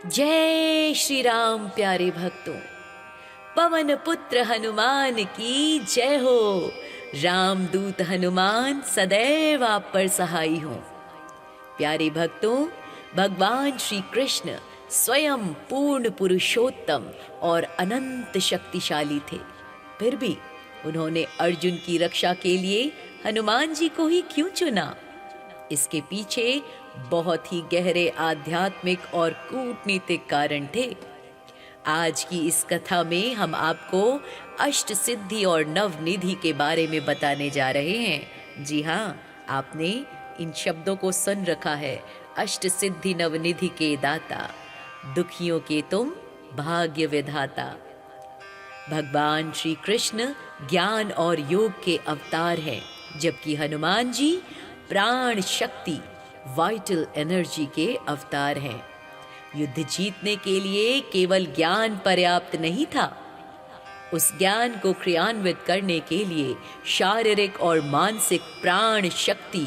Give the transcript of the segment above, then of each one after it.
जय श्री राम प्यारे भक्तों। पवन पुत्र हनुमान की जय हो। रामदूत हनुमान सदैव आप पर सहाई हो। प्यारे भक्तों, भगवान श्री कृष्ण स्वयं पूर्ण पुरुषोत्तम और अनंत शक्तिशाली थे। फिर भी उन्होंने अर्जुन की रक्षा के लिए हनुमान जी को ही क्यों चुना? इसके पीछे बहुत ही गहरे आध्यात्मिक और कूटनीतिक कारण थे। आज की इस कथा में हम आपको अष्ट सिद्धि और नवनिधि के बारे में बताने जा रहे हैं। जी हाँ, आपने इन शब्दों को सुन रखा है। अष्ट सिद्धि नवनिधि के दाता, दुखियों के तुम भाग्य विधाता। भगवान श्री कृष्ण ज्ञान और योग के अवतार हैं, जबकि हनुमान जी प्राण शक्ति वाइटल एनर्जी के अवतार हैं। युद्ध जीतने के लिए केवल ज्ञान पर्याप्त नहीं था, उस ज्ञान को क्रियान्वित करने के लिए शारीरिक और मानसिक प्राण शक्ति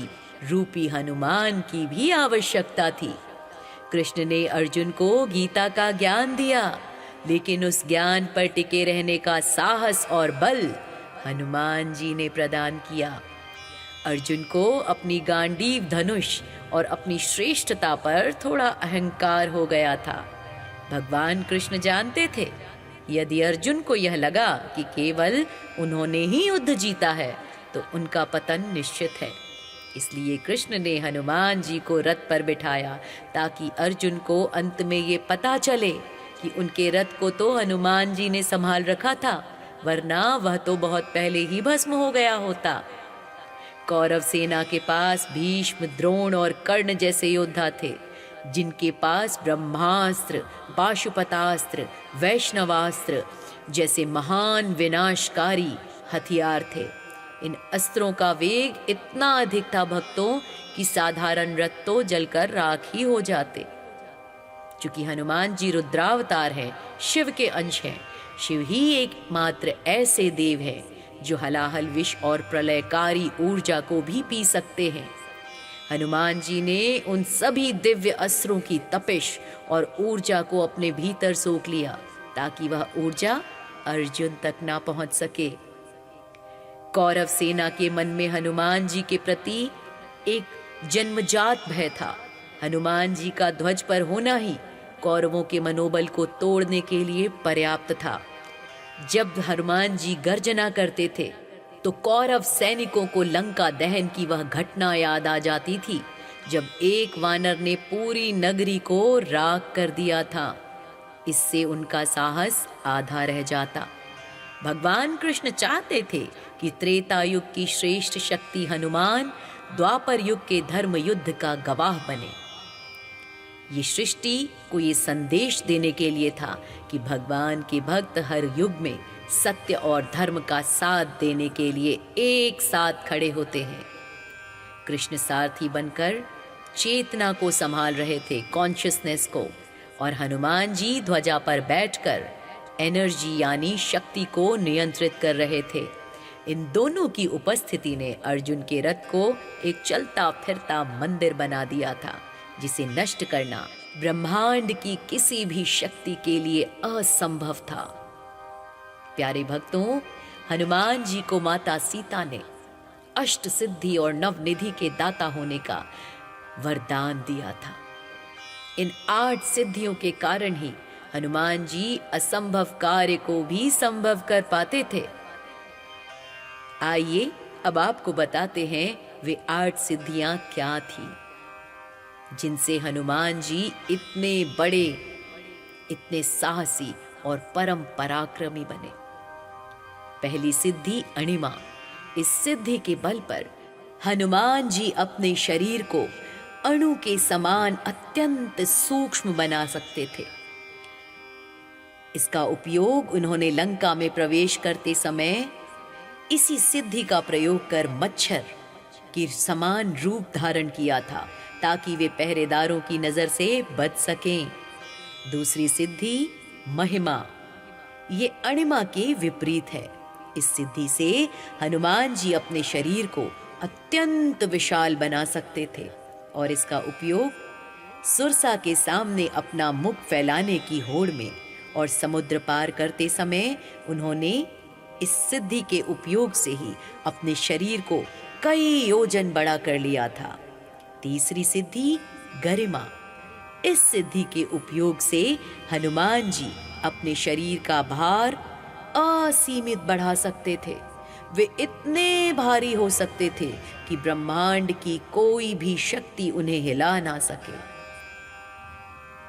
रूपी हनुमान की भी आवश्यकता थी। कृष्ण ने अर्जुन को गीता का ज्ञान दिया, लेकिन उस ज्ञान पर टिके रहने का साहस और बल हनुमान जी ने प्रदान किया। अर्जुन को अपनी गांडीव धनुष और अपनी श्रेष्ठता पर थोड़ा अहंकार हो गया था। भगवान कृष्ण जानते थे, यदि अर्जुन को यह लगा कि केवल उन्होंने ही युद्ध जीता है तो उनका पतन निश्चित है। इसलिए कृष्ण ने हनुमान जी को रथ पर बिठाया, ताकि अर्जुन को अंत में ये पता चले कि उनके रथ को तो हनुमान जी ने संभाल रखा था, वरना वह तो बहुत पहले ही भस्म हो गया होता। कौरव सेना के पास भीष्म, द्रोण और कर्ण जैसे योद्धा थे, जिनके पास ब्रह्मास्त्र, पाशुपतास्त्र, वैष्णवास्त्र जैसे महान विनाशकारी हथियार थे। इन अस्त्रों का वेग इतना अधिक था भक्तों कि साधारण रथ तो जलकर राख ही हो जाते। चूंकि हनुमान जी रुद्रावतार हैं, शिव के अंश हैं, शिव ही एकमात्र ऐसे देव हैं जो हलाहल विष और प्रलयकारी ऊर्जा को भी पी सकते हैं। हनुमान जी ने उन सभी दिव्य अस्त्रों की तपिश और ऊर्जा को अपने भीतर सोख लिया, ताकि वह ऊर्जा अर्जुन तक ना पहुंच सके। कौरव सेना के मन में हनुमान जी के प्रति एक जन्मजात भय था। हनुमान जी का ध्वज पर होना ही कौरवों के मनोबल को तोड़ने के लिए पर्याप्त था। जब हनुमान जी गर्जना करते थे तो कौरव सैनिकों को लंका दहन की वह घटना याद आ जाती थी, जब एक वानर ने पूरी नगरी को राख कर दिया था। इससे उनका साहस आधा रह जाता। भगवान कृष्ण चाहते थे कि त्रेता युग की श्रेष्ठ शक्ति हनुमान द्वापर युग के धर्म युद्ध का गवाह बने। ये सृष्टि को ये संदेश देने के लिए था कि भगवान के भक्त हर युग में सत्य और धर्म का साथ देने के लिए एक साथ खड़े होते हैं। कृष्ण सारथी बनकर चेतना को संभाल रहे थे, कॉन्शियसनेस को, और हनुमान जी ध्वजा पर बैठकर एनर्जी यानी शक्ति को नियंत्रित कर रहे थे। इन दोनों की उपस्थिति ने अर्जुन के रथ को एक चलता फिरता मंदिर बना दिया था, जिसे नष्ट करना ब्रह्मांड की किसी भी शक्ति के लिए असंभव था। प्यारे भक्तों, हनुमान जी को माता सीता ने अष्ट सिद्धि और नवनिधि के दाता होने का वरदान दिया था। इन 8 सिद्धियों के कारण ही हनुमान जी असंभव कार्य को भी संभव कर पाते थे। आइए अब आपको बताते हैं वे 8 सिद्धियां क्या थी, जिनसे हनुमान जी इतने बड़े, इतने साहसी और परम पराक्रमी बने। पहली सिद्धि अणिमा। इस सिद्धि के बल पर हनुमान जी अपने शरीर को अणु के समान अत्यंत सूक्ष्म बना सकते थे। इसका उपयोग उन्होंने लंका में प्रवेश करते समय इसी सिद्धि का प्रयोग कर मच्छर की समान रूप धारण किया था, ताकि वे पहरेदारों की नजर से बच सकें। दूसरी सिद्धि महिमा। ये अणिमा के विपरीत है। इस सिद्धि से हनुमान जी अपने शरीर को अत्यंत विशाल बना सकते थे, और इसका उपयोग सुरसा के सामने अपना मुख फैलाने की होड़ में और समुद्र पार करते समय उन्होंने इस सिद्धि के उपयोग से ही अपने शरीर को कई योजन बड़ा कर लिया था। तीसरी सिद्धि गरिमा। इस सिद्धि के उपयोग से हनुमान जी अपने शरीर का भार असीमित बढ़ा सकते थे। वे इतने भारी हो सकते थे कि ब्रह्मांड की कोई भी शक्ति उन्हें हिला ना सके।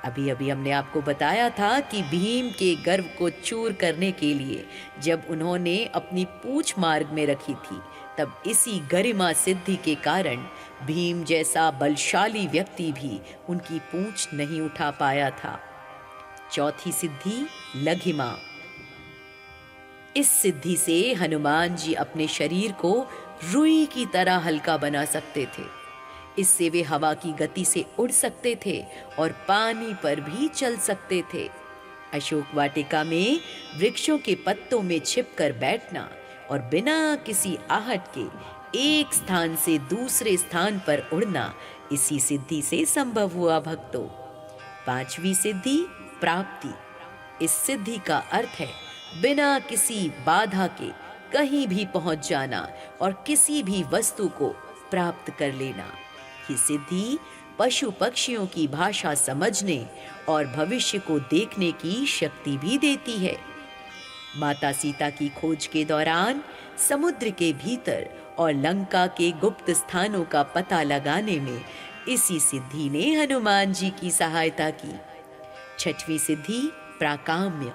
अभी अभी हमने आपको बताया था कि भीम के गर्व को चूर करने के लिए जब उन्होंने अपनी पूंछ मार्ग में रखी थी, तब इसी गरिमा सिद्धि के कारण भीम जैसा बलशाली व्यक्ति भी उनकी पूंछ नहीं उठा पाया था। चौथी सिद्धि लघिमा। इस सिद्धि से हनुमान जी अपने शरीर को रुई की तरह हल्का बना सकते थे। इससे वे हवा की गति से उड़ सकते थे और पानी पर भी चल सकते थे। अशोक वाटिका में वृक्षों के पत्तों में छिपकर बैठना और बिना किसी आहट के एक स्थान से दूसरे स्थान पर उड़ना इसी सिद्धि से संभव हुआ भक्तों। पांचवी सिद्धि प्राप्ति। इस सिद्धि का अर्थ है बिना किसी बाधा के कहीं भी पहुंच जाना और किसी भी वस्तु को प्राप्त कर लेना। ये सिद्धि पशु पक्षियों की भाषा समझने और भविष्य को देखने की शक्ति भी देती है। माता सीता की खोज के दौरान समुद्र के भीतर और लंका के गुप्त स्थानों का पता लगाने में इसी सिद्धि ने हनुमान जी की सहायता की। छठवीं सिद्धि प्राकाम्य।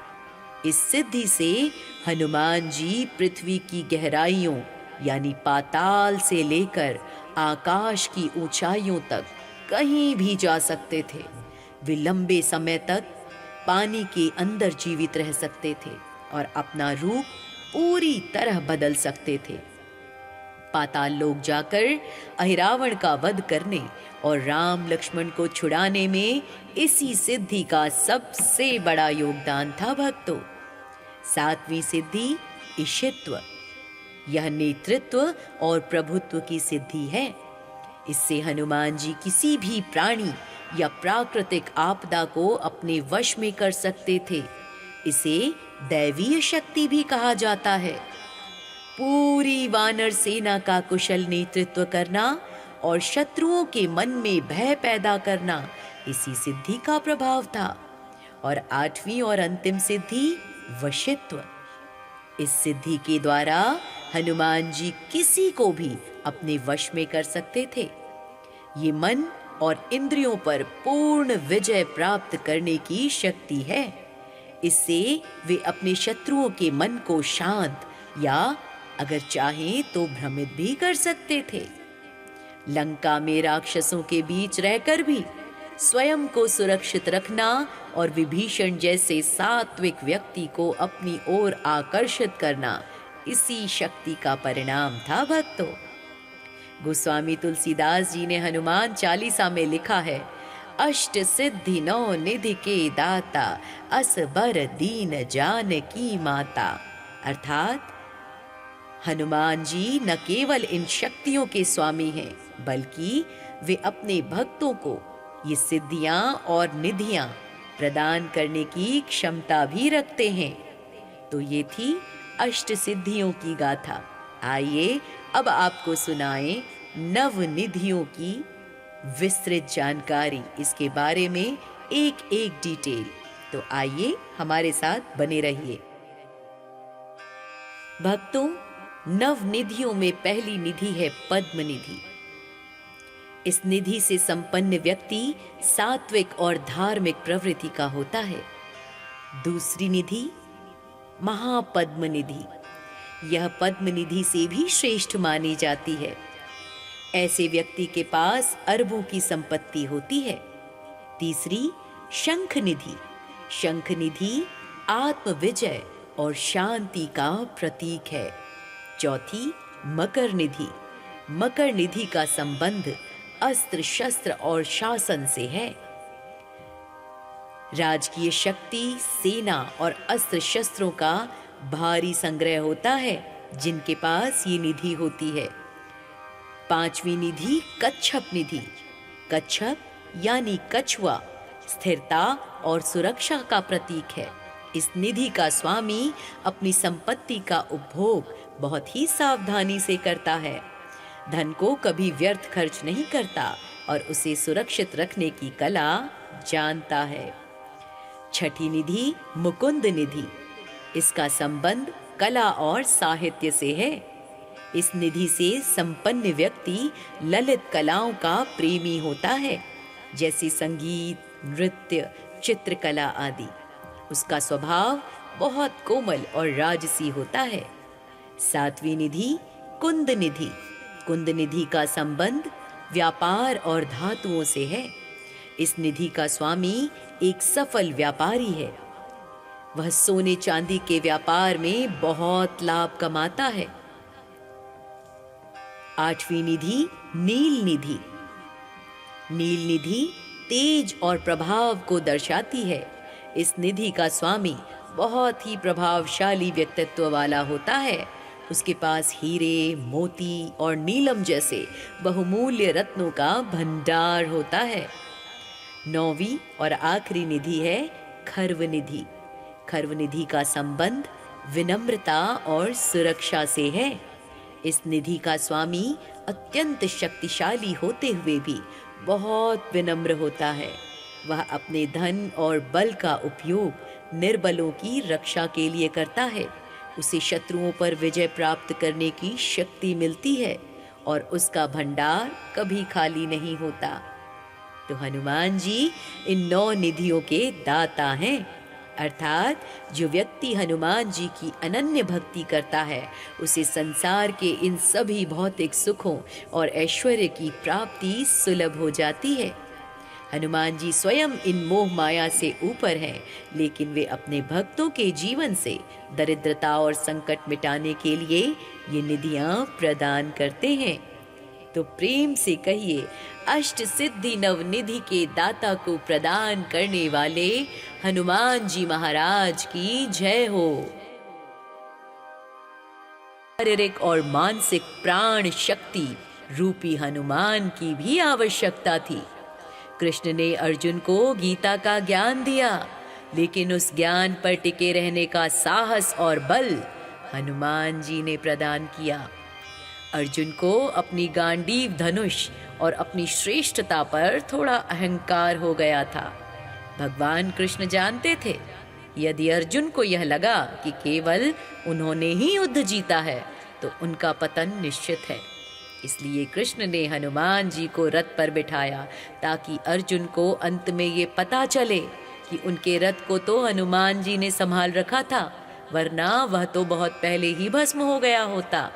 इस सिद्धि से हनुमान जी पृथ्वी की गहराइयों यानी पाताल से लेकर आकाश की ऊंचाइयों तक कहीं भी जा सकते थे। वे लंबे समय तक पानी के अंदर जीवित रह सकते थे और अपना रूप पूरी तरह बदल सकते थे। पाताल लोक जाकर अहिरावण का वध करने और राम लक्ष्मण को छुड़ाने में इसी सिद्धि का सबसे बड़ा योगदान था भक्तों। सातवीं सिद्धि ईशित्व। यह नेतृत्व और प्रभुत्व की सिद्धि है। इससे हनुमान जी किसी भी प्राणी या प्राकृतिक आपदा को अपने वश में कर सकते थे। इसे दैवीय शक्ति भी कहा जाता है। पूरी वानर सेना का कुशल नेतृत्व करना और शत्रुओं के मन में भय पैदा करना इसी सिद्धि का प्रभाव था। और आठवीं और अंतिम सिद्धि वशित्व। इस सिद्धि के द्वारा हनुमान जी किसी को भी अपने वश में कर सकते थे। ये मन और इंद्रियों पर पूर्ण विजय प्राप्त करने की शक्ति है। इससे वे अपने शत्रुओं के मन को शांत या अगर चाहें तो भ्रमित भी कर सकते थे। लंका में राक्षसों के बीच रहकर भी स्वयं को सुरक्षित रखना और विभीषण जैसे सात्विक व्यक्ति को अपनी ओर आकर्षित करना इसी शक्ति का परिणाम था भक्तों। गोस्वामी तुलसीदास जी ने हनुमान चालीसा में लिखा है, अष्ट सिद्धि नौ निधि के दाता, असबर दीन जानकी माता। अर्थात हनुमान जी न केवल इन शक्तियों के स्वामी हैं, बल्कि वे अपने भक्तों को ये सिद्धियां और निधियां प्रदान करने की क्षमता भी रखते हैं। तो ये थी अष्ट सिद्धियों की गाथा। आइए अब आपको सुनाएं नव निधियों की विस्तृत जानकारी, इसके बारे में एक एक डिटेल। तो आइए हमारे साथ बने रहिए। भक्तों, नव निधियों में पहली निधि है पद्म निधि। इस निधि से संपन्न व्यक्ति सात्विक और धार्मिक प्रवृत्ति का होता है। दूसरी निधि महापद्म निधि। यह पद्म निधि से भी श्रेष्ठ मानी जाती है। ऐसे व्यक्ति के पास अरबों की संपत्ति होती है। तीसरी शंख निधि। शंख निधि आत्म विजय और शांति का प्रतीक है। चौथी मकर निधि। मकर निधि का संबंध अस्त्र शस्त्र और शासन से है। राजकीय शक्ति, सेना और अस्त्र शस्त्रों का भारी संग्रह होता है जिनके पास ये निधि होती है। पांचवी निधि कच्छप निधि। कच्छप यानी कछुआ स्थिरता और सुरक्षा का प्रतीक है। इस निधि का स्वामी अपनी संपत्ति का उपभोग बहुत ही सावधानी से करता है, धन को कभी व्यर्थ खर्च नहीं करता और उसे सुरक्षित रखने की कला जानता है। छठी निधि मुकुंद निधि। इसका संबंध कला और साहित्य से है। इस निधि से संपन्न व्यक्ति ललित कलाओं का प्रेमी होता है, जैसे संगीत, नृत्य, चित्रकला आदि। उसका स्वभाव बहुत कोमल और राजसी होता है। सातवीं निधि कुंद निधि। कुंद निधि का संबंध व्यापार और धातुओं से है। इस निधि का स्वामी एक सफल व्यापारी है। वह सोने चांदी के व्यापार में बहुत लाभ कमाता है। आठवीं निधि नील निधि। नील निधि तेज और प्रभाव को दर्शाती है। इस निधि का स्वामी बहुत ही प्रभावशाली व्यक्तित्व वाला होता है। उसके पास हीरे, मोती और नीलम जैसे बहुमूल्य रत्नों का भंडार होता है। नौवीं और आखिरी निधि है खर्व निधि। खर्व निधि का संबंध विनम्रता और सुरक्षा से है। इस निधि का स्वामी अत्यंत शक्तिशाली होते हुए भी बहुत विनम्र होता है। वह अपने धन और बल का उपयोग निर्बलों की रक्षा के लिए करता है। उसे शत्रुओं पर विजय प्राप्त करने की शक्ति मिलती है और उसका भंडार कभी खाली नहीं होता। तो हनुमान जी इन 9 निधियों के दाता हैं। अर्थात जो व्यक्ति हनुमान जी की अनन्य भक्ति करता है, उसे संसार के इन सभी भौतिक सुखों और ऐश्वर्य की प्राप्ति सुलभ हो जाती है। हनुमान जी स्वयं इन मोह माया से ऊपर हैं, लेकिन वे अपने भक्तों के जीवन से दरिद्रता और संकट मिटाने के लिए ये निधियां प्रदान करते हैं। तो प्रेम से कहिए, अष्ट सिद्धि नवनिधि के दाता को प्रदान करने वाले हनुमान जी महाराज की जय हो। शारीरिक और मानसिक प्राण शक्ति रूपी हनुमान की भी आवश्यकता थी। कृष्ण ने अर्जुन को गीता का ज्ञान दिया, लेकिन उस ज्ञान पर टिके रहने का साहस और बल हनुमान जी ने प्रदान किया। अर्जुन को अपनी गांडीव धनुष और अपनी श्रेष्ठता पर थोड़ा अहंकार हो गया था। भगवान कृष्ण जानते थे, यदि अर्जुन को यह लगा कि केवल उन्होंने ही युद्ध जीता है, तो उनका पतन निश्चित है। इसलिए कृष्ण ने हनुमान जी को रथ पर बिठाया, ताकि अर्जुन को अंत में ये पता चले कि उनके रथ को तो हनुमान जी ने संभाल रखा था, वरना वह तो बहुत पहले ही भस्म हो गया होता।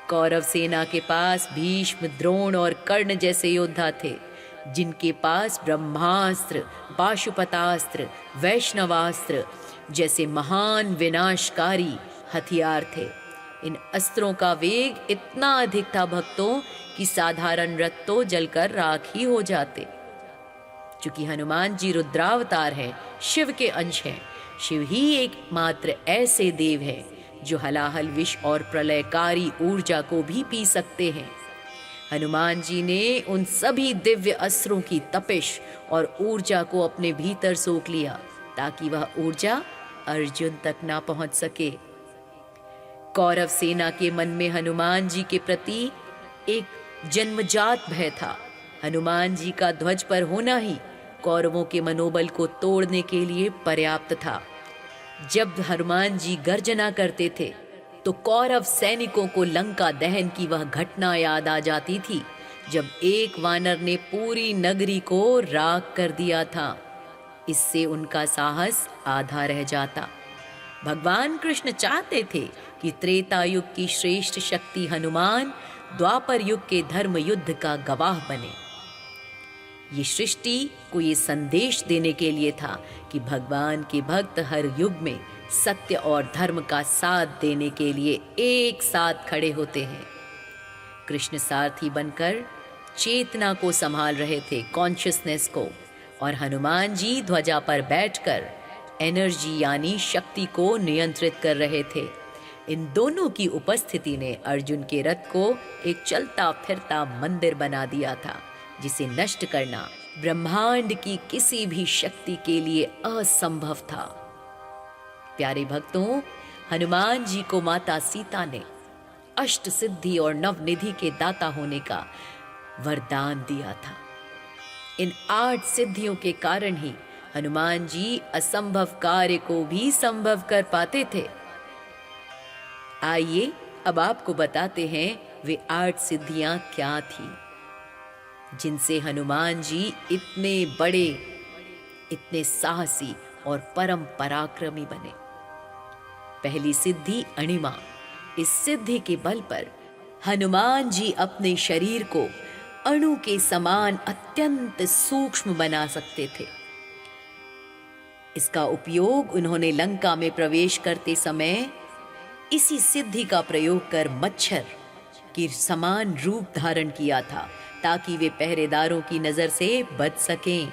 कौरव सेना के पास भीष्म, द्रोण और कर्ण जैसे योद्धा थे, जिनके पास ब्रह्मास्त्र, पाशुपतास्त्र, वैष्णवास्त्र जैसे महान विनाशकारी हथियार थे। इन अस्त्रों का वेग इतना अधिक था भक्तों कि साधारण रथ तो जलकर राख ही हो जाते। चूंकि हनुमान जी रुद्रावतार हैं, शिव के अंश हैं, शिव ही एकमात्र ऐसे देव हैं जो हलाहल विष और प्रलयकारी ऊर्जा को भी पी सकते हैं। हनुमान जी ने उन सभी दिव्य अस्त्रों की तपिश और ऊर्जा को अपने भीतर सोख लिया, ताकि वह ऊर्जा अर्जुन तक ना पहुंच सके। कौरव सेना के मन में हनुमान जी के प्रति एक जन्मजात भय था। हनुमान जी का ध्वज पर होना ही कौरवों के मनोबल को तोड़ने के लिए पर्याप्त था। जब हनुमान जी गर्जना करते थे, तो कौरव सैनिकों को लंका दहन की वह घटना याद आ जाती थी, जब एक वानर ने पूरी नगरी को राख कर दिया था। इससे उनका साहस आधा रह जाता। भगवान कृष्ण चाहते थे कि त्रेता युग की श्रेष्ठ शक्ति हनुमान द्वापर युग के धर्म युद्ध का गवाह बने। ये सृष्टि को ये संदेश देने के लिए था कि भगवान के भक्त हर युग में सत्य और धर्म का साथ देने के लिए एक साथ खड़े होते हैं। कृष्ण सारथी बनकर चेतना को संभाल रहे थे, कॉन्शियसनेस को, और हनुमान जी ध्वजा पर बैठकर एनर्जी यानी शक्ति को नियंत्रित कर रहे थे। इन दोनों की उपस्थिति ने अर्जुन के रथ को एक चलता फिरता मंदिर बना दिया था, जिसे नष्ट करना ब्रह्मांड की किसी भी शक्ति के लिए असंभव था। प्यारे भक्तों, हनुमान जी को माता सीता ने अष्ट सिद्धि और नवनिधि के दाता होने का वरदान दिया था। इन 8 सिद्धियों के कारण ही हनुमान जी असंभव कार्य को भी संभव कर पाते थे। आइए अब आपको बताते हैं वे 8 सिद्धियां क्या थी जिनसे हनुमान जी इतने बड़े, इतने साहसी और परम पराक्रमी बने। पहली सिद्धि अणिमा। इस सिद्धि के बल पर हनुमान जी अपने शरीर को अणु के समान अत्यंत सूक्ष्म बना सकते थे। इसका उपयोग उन्होंने लंका में प्रवेश करते समय इसी सिद्धि का प्रयोग कर मच्छर के समान रूप धारण किया था ताकि वे पहरेदारों की नजर से बच सकें।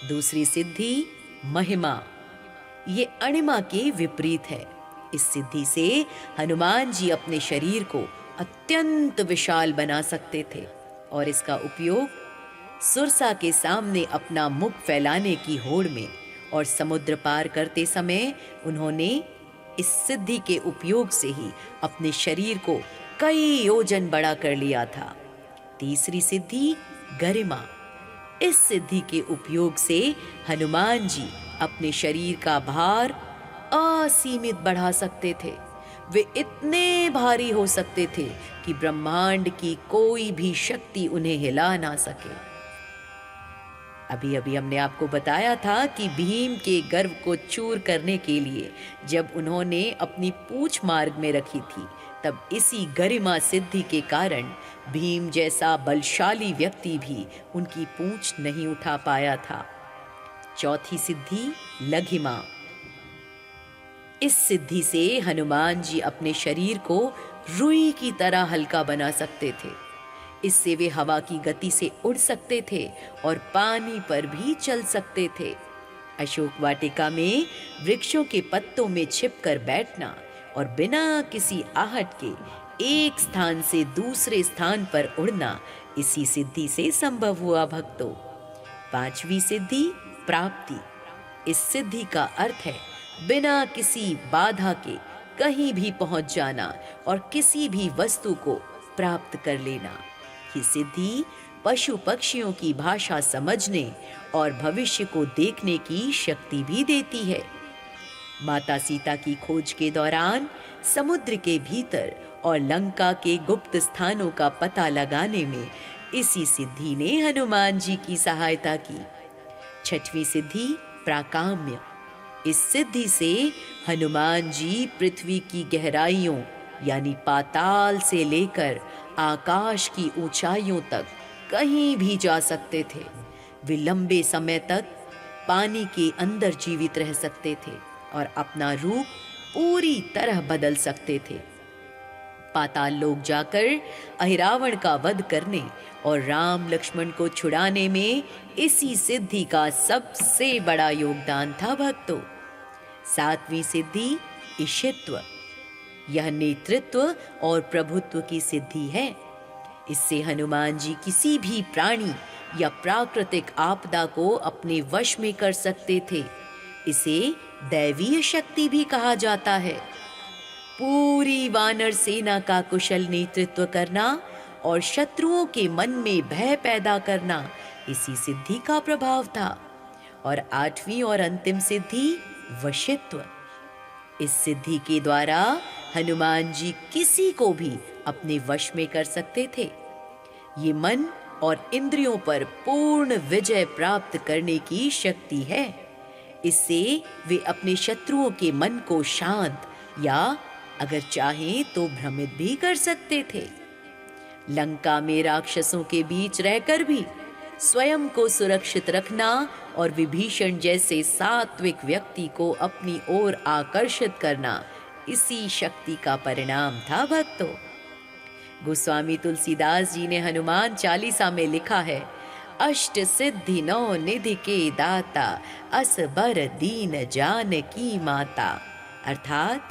दूसरी सिद्धि महिमा। ये अणिमा के विपरीत है। इस सिद्धि से हनुमान जी अपने शरीर को अत्यंत विशाल बना सकते थे और इसका उपयोग सुरसा के सामने अपना मुख फैलाने की होड़ में और समुद्र पार करते समय उन्होंने इस सिद्धि के उपयोग से ही अपने शरीर को कई योजन बड़ा कर लिया था। तीसरी सिद्धि गरिमा। इस सिद्धि के उपयोग से हनुमान जी अपने शरीर का भार असीमित बढ़ा सकते थे। वे इतने भारी हो सकते थे कि ब्रह्मांड की कोई भी शक्ति उन्हें हिला ना सके। अभी अभी हमने आपको बताया था कि भीम के गर्व को चूर करने के लिए जब उन्होंने अपनी पूंछ मार्ग में रखी थी, तब इसी गरिमा सिद्धि के कारण भीम जैसा बलशाली व्यक्ति भी उनकी पूंछ नहीं उठा पाया था। चौथी सिद्धि लघिमा। इस सिद्धि से हनुमान जी अपने शरीर को रुई की तरह हल्का बना सकते थे। इससे वे हवा की गति से उड़ सकते थे और पानी पर भी चल सकते थे। अशोक वाटिका में वृक्षों के पत्तों में छिपकर बैठना और बिना किसी आहट के एक स्थान से दूसरे स्थान पर उड़ना इसी सिद्धि से संभव हुआ भक्तों। पांचवी सिद्धि प्राप्ति। इस सिद्धि का अर्थ है बिना किसी बाधा के कहीं भी पहुंच जाना और किसी भी वस्तु को प्राप्त कर लेना। ये सिद्धि पशु पक्षियों की भाषा समझने और भविष्य को देखने की शक्ति भी देती है। माता सीता की खोज के दौरान समुद्र के भीतर और लंका के गुप्त स्थानों का पता लगाने में इसी सिद्धि ने हनुमान जी की सहायता की। छठवीं सिद्धि प्राकाम्य। इस सिद्धि से हनुमान जी पृथ्वी की गहराइयों यानी पाताल से लेकर आकाश की ऊंचाइयों तक कहीं भी जा सकते थे। वे लंबे समय तक पानी के अंदर जीवित रह सकते थे और अपना रूप पूरी तरह बदल सकते थे। पाताल लोक जाकर अहिरावण का वध करने और राम लक्ष्मण को छुड़ाने में इसी सिद्धि का सबसे बड़ा योगदान था भक्तों। सातवीं सिद्धि ईशित्व। यह नेतृत्व और प्रभुत्व की सिद्धि है। इससे हनुमान जी किसी भी प्राणी या प्राकृतिक आपदा को अपने वश में कर सकते थे। इसे दैवीय शक्ति भी कहा जाता है। पूरी वानर सेना का कुशल नेतृत्व करना और शत्रुओं के मन में भय पैदा करना इसी सिद्धि का प्रभाव था। और आठवीं और अंतिम सिद्धि वशित्व। इस सिद्धि के द्वारा हनुमान जी किसी को भी अपने वश में कर सकते थे। ये मन और इंद्रियों पर पूर्ण विजय प्राप्त करने की शक्ति है। इससे वे अपने शत्रुओं के मन को शांत या अगर चाहें तो भ्रमित भी कर सकते थे। लंका में राक्षसों के बीच रहकर भी स्वयं को सुरक्षित रखना और विभीषण जैसे सात्विक व्यक्ति को अपनी ओर आकर्षित करना इसी शक्ति का परिणाम था भक्तों। गोस्वामी तुलसीदास जी ने हनुमान चालीसा में लिखा है, अष्ट सिद्धि नौ निधि के दाता, असबर दीन जानकी माता। अर्थात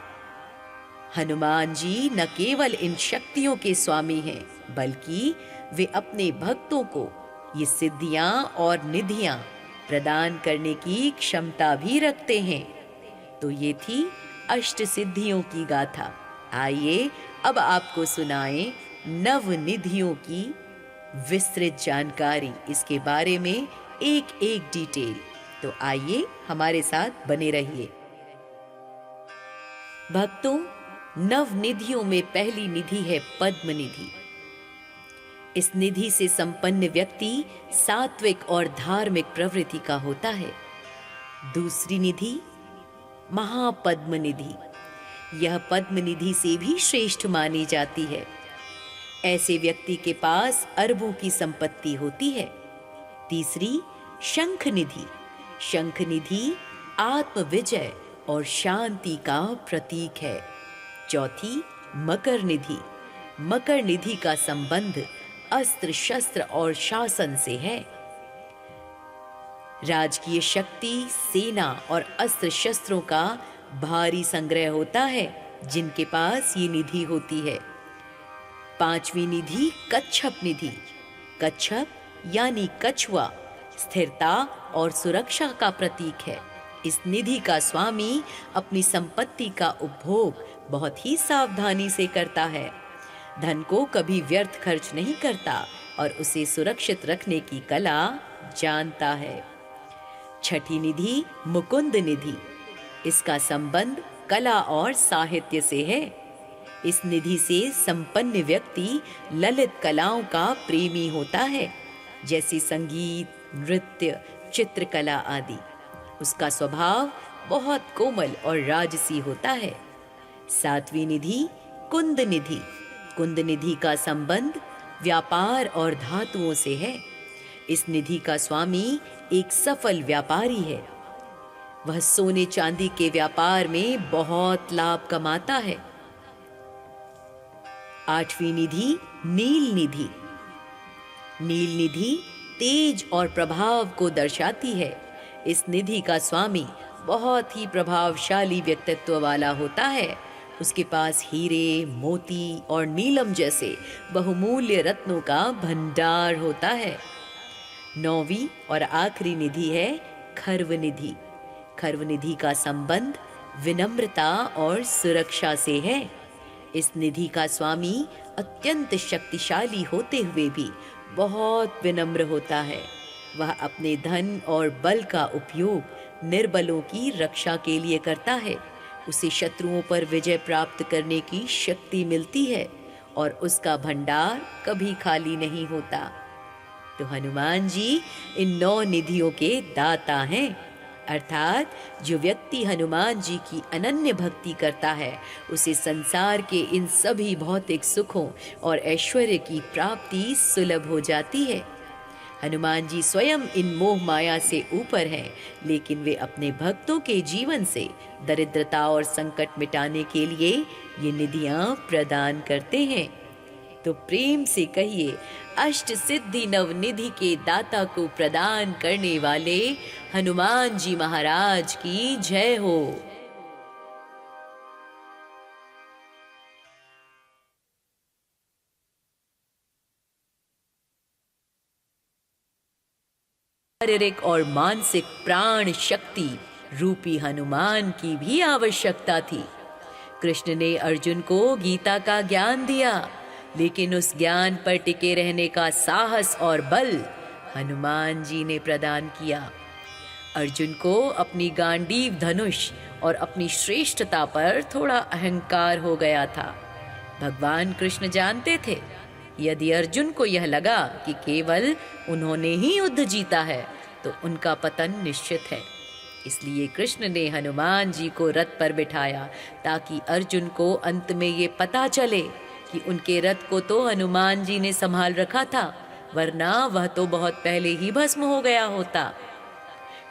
हनुमान जी न केवल इन शक्तियों के स्वामी हैं, बल्कि वे अपने भक्तों को ये सिद्धियां और निधियां प्रदान करने की क्षमता भी रखते हैं। तो ये थी अष्ट सिद्धियों की गाथा। आइए अब आपको सुनाएं नव निधियों की विस्तृत जानकारी, इसके बारे में एक एक डिटेल। तो आइए हमारे साथ बने रहिए। भक्तों, नव निधियों में पहली निधि है पद्म निधि। इस निधि से संपन्न व्यक्ति सात्विक और धार्मिक प्रवृत्ति का होता है। दूसरी निधि महापद्म निधि, यह पद्म निधि से भी श्रेष्ठ मानी जाती है। ऐसे व्यक्ति के पास अरबों की संपत्ति होती है। तीसरी शंख निधि, शंख निधि आत्म विजय और शांति का प्रतीक है। चौथी मकर निधि, मकर निधि का संबंध अस्त्र शस्त्र और शासन से है। राजकीय शक्ति, सेना और अस्त्र शस्त्रों का भारी संग्रह होता है जिनके पास ये निधि होती है। पांचवी निधि कच्छप निधि, कच्छप यानी कछुआ स्थिरता और सुरक्षा का प्रतीक है। इस निधि का स्वामी अपनी संपत्ति का उपभोग बहुत ही सावधानी से करता है, धन को कभी व्यर्थ खर्च नहीं करता और उसे सुरक्षित रखने की कला जानता है। छठी निधि मुकुंद निधि, इसका संबंध कला और साहित्य से है। इस निधि से संपन्न व्यक्ति ललित कलाओं का प्रेमी होता है, जैसे संगीत, नृत्य, चित्रकला आदि। उसका स्वभाव बहुत कोमल और राजसी होता है। सातवीं निधि कुंद निधि, कुंद निधि का संबंध व्यापार और धातुओं से है। इस निधि का स्वामी एक सफल व्यापारी है। वह सोने चांदी के व्यापार में बहुत लाभ कमाता है। आठवीं निधि नील निधि, नील निधि तेज और प्रभाव को दर्शाती है। इस निधि का स्वामी बहुत ही प्रभावशाली व्यक्तित्व वाला होता है। उसके पास हीरे, मोती और नीलम जैसे बहुमूल्य रत्नों का भंडार होता है। नौवीं और आखिरी निधि है खर्व निधि। खर्व निधि का संबंध विनम्रता और सुरक्षा से है। इस निधि का स्वामी अत्यंत शक्तिशाली होते हुए भी बहुत विनम्र होता है। वह अपने धन और बल का उपयोग निर्बलों की रक्षा के लिए करता है। उसे शत्रुओं पर विजय प्राप्त करने की शक्ति मिलती है और उसका भंडार कभी खाली नहीं होता। तो हनुमान जी इन 9 निधियों के दाता हैं। अर्थात जो व्यक्ति हनुमान जी की अनन्य भक्ति करता है उसे संसार के इन सभी भौतिक सुखों और ऐश्वर्य की प्राप्ति सुलभ हो जाती है। हनुमान जी स्वयं इन मोह माया से ऊपर हैं, लेकिन वे अपने भक्तों के जीवन से दरिद्रता और संकट मिटाने के लिए ये निधियां प्रदान करते हैं। तो प्रेम से कहिए, अष्ट सिद्धि नव निधि के दाता को प्रदान करने वाले हनुमान जी महाराज की जय हो। शारीरिक और मानसिक प्राण शक्ति रूपी हनुमान की भी आवश्यकता थी। कृष्ण ने अर्जुन को गीता का ज्ञान दिया, लेकिन उस ज्ञान पर टिके रहने का साहस और बल हनुमान जी ने प्रदान किया। अर्जुन को अपनी गांडीव धनुष और अपनी श्रेष्ठता पर थोड़ा अहंकार हो गया था। भगवान कृष्ण जानते थे, यदि अर्जुन को यह लगा कि केवल उन्होंने ही युद्ध जीता है तो उनका पतन निश्चित है। इसलिए कृष्ण ने हनुमान जी को रथ पर बिठाया ताकि अर्जुन को अंत में ये पता चले कि उनके रथ को तो हनुमान जी ने संभाल रखा था, वरना वह तो बहुत पहले ही भस्म हो गया होता।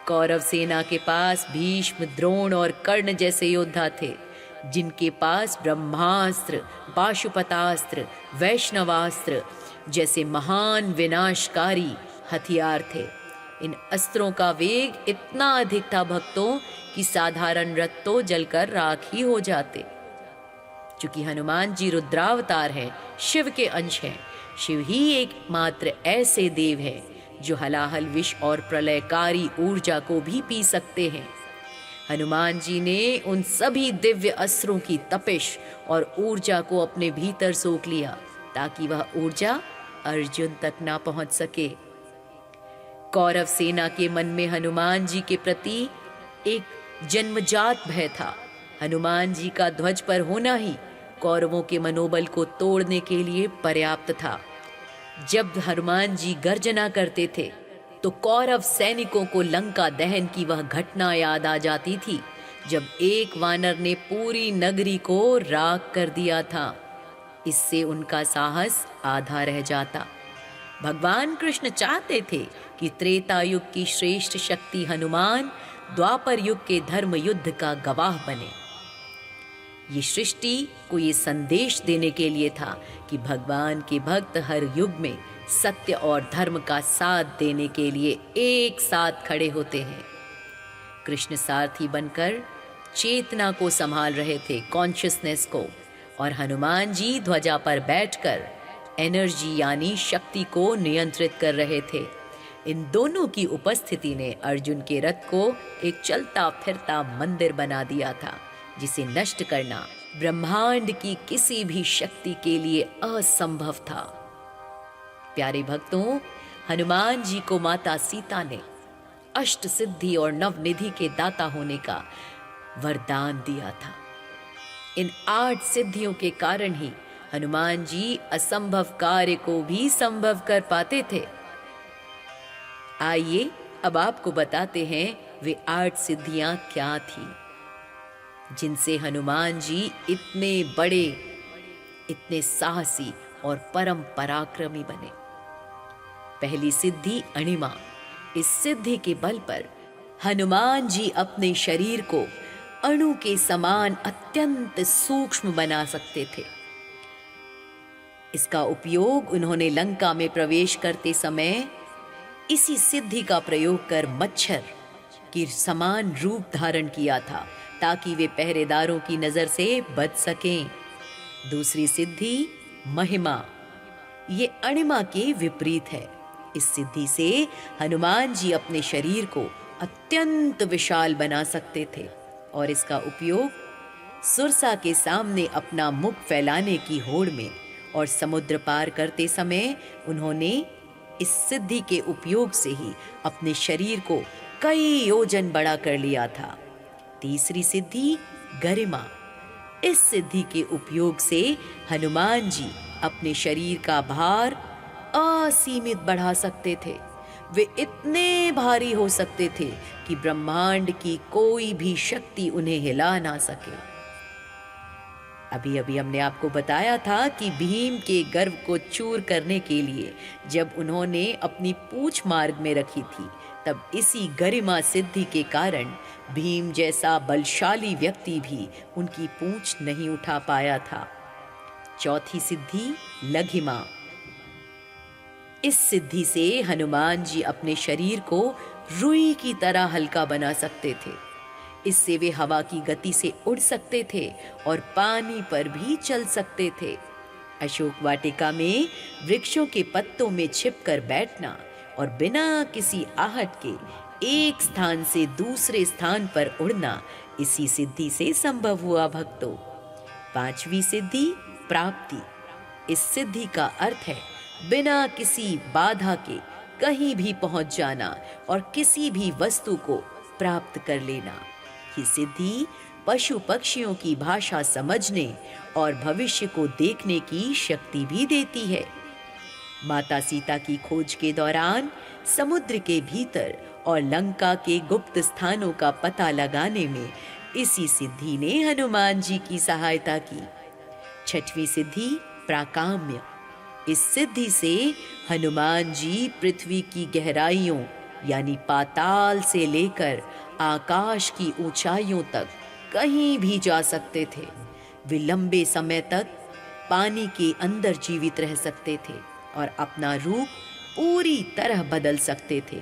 कौरव सेना के पास भीष्म, द्रोण और कर्ण जैसे योद्धा थे, जिनके पास ब्रह्मास्त्र, पाशुपतास्त्र, वैष्णवास्त्र जैसे महान विनाशकारी हथियार थे। इन अस्त्रों का वेग इतना अधिक था भक्तों कि साधारण रथ तो जलकर राख ही हो जाते। चूंकि हनुमान जी रुद्रावतार हैं, शिव के अंश हैं, शिव ही एकमात्र ऐसे देव हैं जो हलाहल विष और प्रलयकारी ऊर्जा को भी पी सकते हैं। हनुमान जी ने उन सभी दिव्य अस्त्रों की तपिश और ऊर्जा को अपने भीतर सोख लिया ताकि वह ऊर्जा अर्जुन तक ना पहुंच सके। कौरव सेना के मन में हनुमान जी के प्रति एक जन्मजात भय था। हनुमान जी का ध्वज पर होना ही कौरवों के मनोबल को तोड़ने के लिए पर्याप्त था। जब हनुमान जी गर्जना करते थे तो कौरव सैनिकों को लंका दहन की वह घटना याद आ जाती थी, जब एक वानर ने पूरी नगरी को राख कर दिया था। इससे उनका साहस आधा रह जाता। भगवान कृष्ण चाहते थे कि त्रेता युग की श्रेष्ठ शक्ति हनुमान द्वापर युग के धर्म युद्ध का गवाह बने। ये सृष्टि को ये संदेश देने के लिए था कि भगवान के भक्त हर युग में सत्य और धर्म का साथ देने के लिए एक साथ खड़े होते हैं। कृष्ण सारथी बनकर चेतना को संभाल रहे थे, कॉन्शियसनेस को, और हनुमान जी ध्वजा पर बैठकर एनर्जी यानी शक्ति को नियंत्रित कर रहे थे। इन दोनों की उपस्थिति ने अर्जुन के रथ को एक चलता फिरता मंदिर बना दिया था, जिसे नष्ट करना ब्रह्मांड की किसी भी शक्ति के लिए असंभव था। प्यारे भक्तों, हनुमान जी को माता सीता ने अष्ट सिद्धि और नवनिधि के दाता होने का वरदान दिया था। इन 8 सिद्धियों के कारण ही हनुमान जी असंभव कार्य को भी संभव कर पाते थे। आइए अब आपको बताते हैं वे 8 सिद्धियां क्या थी, जिनसे हनुमान जी इतने बड़े, इतने साहसी और परम पराक्रमी बने। पहली सिद्धि अणिमा। इस सिद्धि के बल पर हनुमान जी अपने शरीर को अणु के समान अत्यंत सूक्ष्म बना सकते थे। इसका उपयोग उन्होंने लंका में प्रवेश करते समय इसी सिद्धि का प्रयोग कर मच्छर की समान रूप धारण किया था, ताकि वे पहरेदारों की नजर से बच सकें। दूसरी सिद्धि महिमा। ये अणिमा के विपरीत है। इस सिद्धि से हनुमान जी अपने शरीर को अत्यंत विशाल बना सकते थे और इसका उपयोग सुरसा के सामने अपना मुख फैलाने की होड़ में और समुद्र पार करते समय उन्होंने इस सिद्धि के उपयोग से ही अपने शरीर को कई योजन बड़ा कर लिया था। तीसरी सिद्धि गरिमा। इस सिद्धि के उपयोग से हनुमान जी अपने शरीर का भार असीमित बढ़ा सकते थे। वे इतने भारी हो सकते थे कि ब्रह्मांड की कोई भी शक्ति उन्हें हिला ना सके। अभी अभी हमने आपको बताया था कि भीम के गर्व को चूर करने के लिए जब उन्होंने अपनी पूंछ मार्ग में रखी थी, तब इसी गरिमा सिद्धि के कारण भीम जैसा बलशाली व्यक्ति भी उनकी पूंछ नहीं उठा पाया था। चौथी सिद्धि लघिमा। इस सिद्धि से हनुमान जी अपने शरीर को रुई की तरह हल्का बना सकते थे। इससे वे हवा की गति से उड़ सकते थे और पानी पर भी चल सकते थे। अशोक वाटिका में वृक्षों के पत्तों में छिपकर बैठना और बिना किसी आहट के एक स्थान से दूसरे स्थान पर उड़ना इसी सिद्धि से संभव हुआ भक्तों। पांचवी सिद्धि प्राप्ति। इस सिद्धि का अर्थ है बिना किसी बाधा के कहीं भी पहुंच जाना और किसी भी वस्तु को प्राप्त कर लेना। ये सिद्धि पशु पक्षियों की भाषा समझने और भविष्य को देखने की शक्ति भी देती है। माता सीता की खोज के दौरान समुद्र के भीतर और लंका के गुप्त स्थानों का पता लगाने में इसी सिद्धि ने हनुमान जी की सहायता की। छठवीं सिद्धि प्राकाम्य। इस सिद्धि से हनुमान जी पृथ्वी की गहराइयों यानी पाताल से लेकर आकाश की ऊंचाइयों तक कहीं भी जा सकते थे। वे लंबे समय तक पानी के अंदर जीवित रह सकते थे और अपना रूप पूरी तरह बदल सकते थे।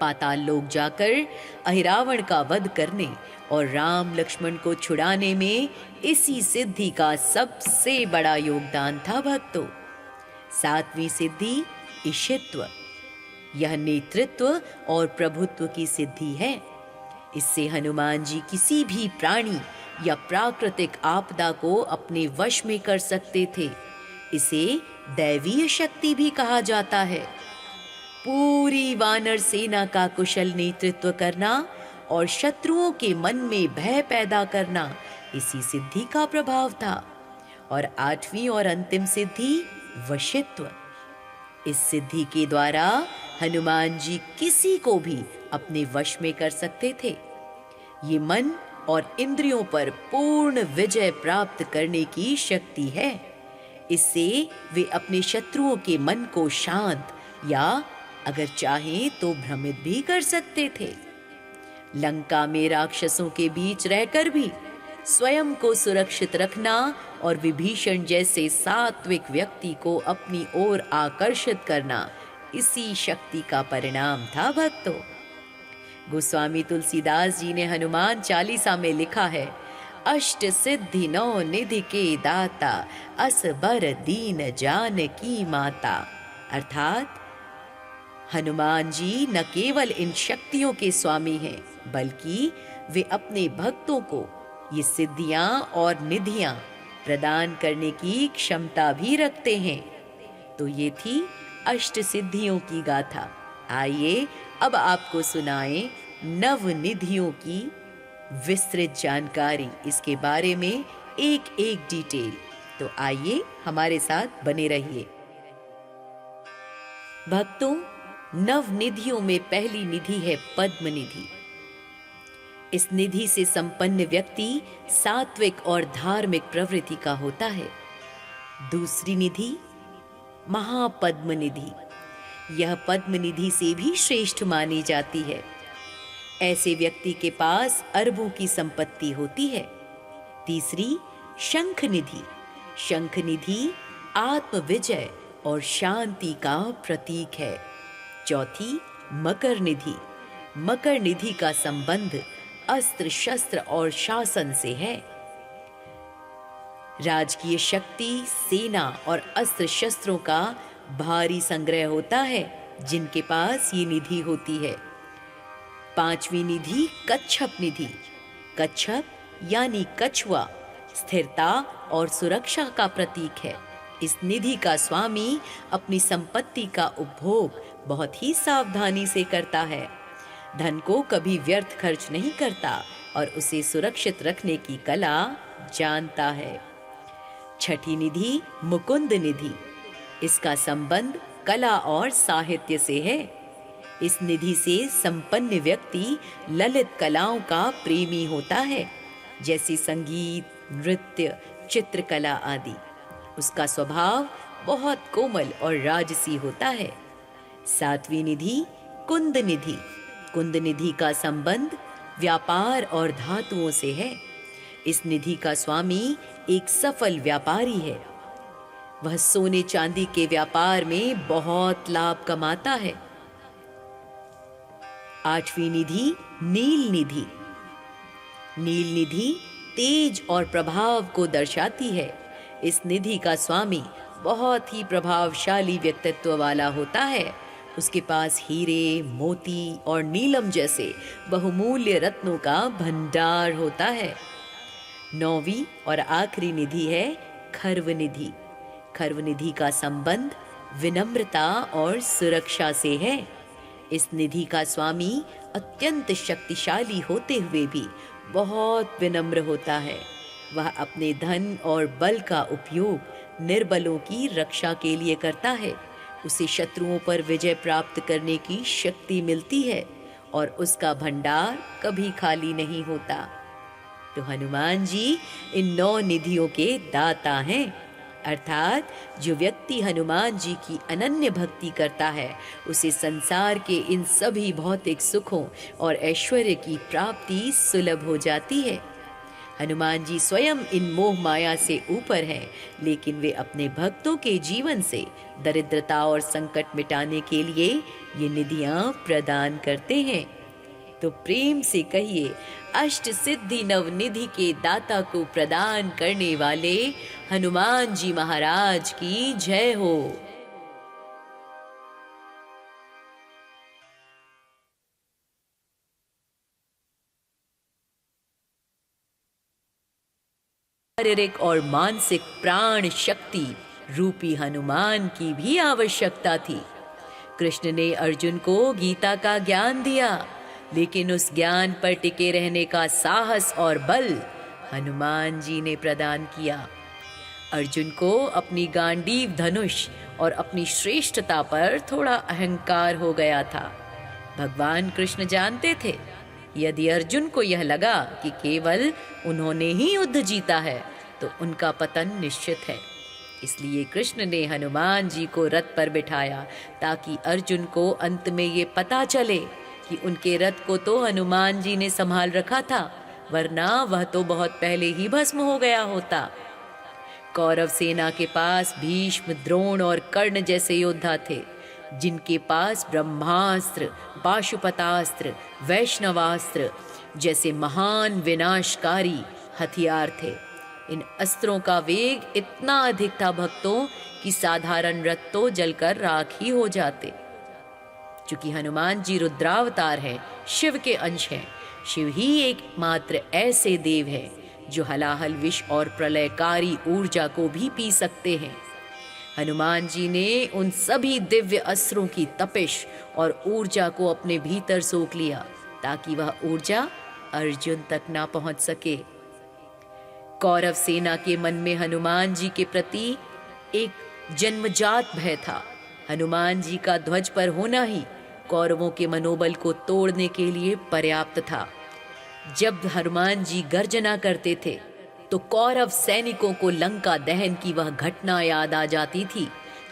पाताल लोक जाकर अहिरावण का वध करने और राम लक्ष्मण को छुड़ाने में इसी सिद्धि का सबसे बड़ा योगदान था भक्तों। सातवीं सिद्धि ईशित्व। यह नेतृत्व और प्रभुत्व की सिद्धि है। इससे हनुमान जी किसी भी प्राणी या प्राकृतिक आपदा को अपने वश में कर सकते थे। इसे दैवीय शक्ति भी कहा जाता है। पूरी वानर सेना का कुशल नेतृत्व करना और शत्रुओं के मन में भय पैदा करना इसी सिद्धि का प्रभाव था। और आठवीं और अंतिम सिद्धि वशित्व। इस सिद्धि के द्वारा हनुमान जी किसी को भी अपने वश में कर सकते थे। ये मन और इंद्रियों पर पूर्ण विजय प्राप्त करने की शक्ति है। इससे वे अपने शत्रुओं के मन को शांत या अगर चाहें तो भ्रमित भी कर सकते थे। लंका में राक्षसों के बीच रहकर भी स्वयं को सुरक्षित रखना और विभीषण जैसे सात्विक व्यक्ति को अपनी ओर आकर्षित करना इसी शक्ति का परिणाम था भक्तों। गोस्वामी तुलसीदास जी ने हनुमान चालीसा में लिखा है, अष्ट सिद्धि नौ निधि के दाता, असबर दीन जानकी माता। अर्थात हनुमान जी न केवल इन शक्तियों के स्वामी हैं, बल्कि वे अपने भक्तों को ये सिद्धियां और निधियां प्रदान करने की क्षमता भी रखते हैं। तो ये थी अष्ट सिद्धियों की गाथा। आइए अब आपको सुनाएं नव निधियों की विस्तृत जानकारी, इसके बारे में एक एक डिटेल। तो आइए हमारे साथ बने रहिए। भक्तों, नव निधियों में पहली निधि है पद्म निधि। इस निधि से संपन्न व्यक्ति सात्विक और धार्मिक प्रवृत्ति का होता है। दूसरी निधि महापद्म निधि। यह पद्म निधि से भी श्रेष्ठ मानी जाती है। ऐसे व्यक्ति के पास अरबों की संपत्ति होती है। तीसरी शंख निधि। शंख निधि आत्म विजय और शांति का प्रतीक है। चौथी मकर निधि। मकर निधि का संबंध अस्त्र शस्त्र और शासन से है। राजकीय शक्ति, सेना और अस्त्र शस्त्रों का भारी संग्रह होता है जिनके पास ये निधि होती है। पांचवी निधि कच्छप निधि। कच्छप यानी कछुआ स्थिरता और सुरक्षा का प्रतीक है। इस निधि का स्वामी अपनी संपत्ति का उपभोग बहुत ही सावधानी से करता है। धन को कभी व्यर्थ खर्च नहीं करता और उसे सुरक्षित रखने की कला जानता है। छठी निधि मुकुंद निधि। इसका संबंध कला और साहित्य से है। इस निधि से संपन्न व्यक्ति ललित कलाओं का प्रेमी होता है, जैसे संगीत, नृत्य, चित्रकला आदि। उसका स्वभाव बहुत कोमल और राजसी होता है। सातवीं निधि कुंद निधि। कुंद निधि का संबंध व्यापार और धातुओं से है। इस निधि का स्वामी एक सफल व्यापारी है। वह सोने चांदी के व्यापार में बहुत लाभ कमाता है। आठवीं निधि नील निधि। नील निधि तेज और प्रभाव को दर्शाती है। इस निधि का स्वामी बहुत ही प्रभावशाली व्यक्तित्व वाला होता है। उसके पास हीरे, मोती और नीलम जैसे बहुमूल्य रत्नों का भंडार होता है। नौवीं और आखिरी निधि है खर्व निधि। खर्व निधि का संबंध विनम्रता और सुरक्षा से है। इस निधि का स्वामी अत्यंत शक्तिशाली होते हुए भी बहुत विनम्र होता है। वह अपने धन और बल का उपयोग निर्बलों की रक्षा के लिए करता है। उसे शत्रुओं पर विजय प्राप्त करने की शक्ति मिलती है और उसका भंडार कभी खाली नहीं होता। तो हनुमान जी इन 9 निधियों के दाता हैं। अर्थात जो व्यक्ति हनुमान जी की अनन्य भक्ति करता है, उसे संसार के इन सभी भौतिक सुखों और ऐश्वर्य की प्राप्ति सुलभ हो जाती है। हनुमान जी स्वयं इन मोह माया से ऊपर हैं, लेकिन वे अपने भक्तों के जीवन से दरिद्रता और संकट मिटाने के लिए ये निधियां प्रदान करते हैं। तो प्रेम से कहिए, अष्ट सिद्धि नवनिधि के दाता को प्रदान करने वाले हनुमान जी महाराज की जय हो। शारीरिक और मानसिक प्राण शक्ति रूपी हनुमान की भी आवश्यकता थी। कृष्ण ने अर्जुन को गीता का ज्ञान दिया, लेकिन उस ज्ञान पर टिके रहने का साहस और बल हनुमान जी ने प्रदान किया। अर्जुन को अपनी गांडीव धनुष और अपनी श्रेष्ठता पर थोड़ा अहंकार हो गया था। भगवान कृष्ण जानते थे, यदि अर्जुन को यह लगा कि केवल उन्होंने ही युद्ध जीता है तो उनका पतन निश्चित है। इसलिए कृष्ण ने हनुमान जी को रथ पर बिठाया ताकि अर्जुन को अंत में ये पता चले कि उनके रथ को तो हनुमान जी ने संभाल रखा था, वरना वह तो बहुत पहले ही भस्म हो गया होता। कौरव सेना के पास भीष्म, द्रोण और कर्ण जैसे योद्धा थे, जिनके पास ब्रह्मास्त्र, पाशुपतास्त्र, वैष्णवास्त्र जैसे महान विनाशकारी हथियार थे। इन अस्त्रों का वेग इतना अधिक था भक्तों कि साधारण रथ तो जलकर राख ही हो जाते। चूंकि हनुमान जी रुद्रावतार हैं, शिव के अंश हैं, शिव ही एकमात्र ऐसे देव हैं जो हलाहल विष और प्रलयकारी ऊर्जा को भी पी सकते हैं। हनुमान जी ने उन सभी दिव्य अस्त्रों की तपिश और ऊर्जा को अपने भीतर सोख लिया ताकि वह ऊर्जा अर्जुन तक ना पहुंच सके। कौरव सेना के मन में हनुमान जी के प्रति एक जन्मजात भय था। हनुमान जी का ध्वज पर होना ही कौरवों के मनोबल को तोड़ने के लिए पर्याप्त था। जब हनुमान जी गर्जना करते थे तो कौरव सैनिकों को लंका दहन की वह घटना याद आ जाती थी,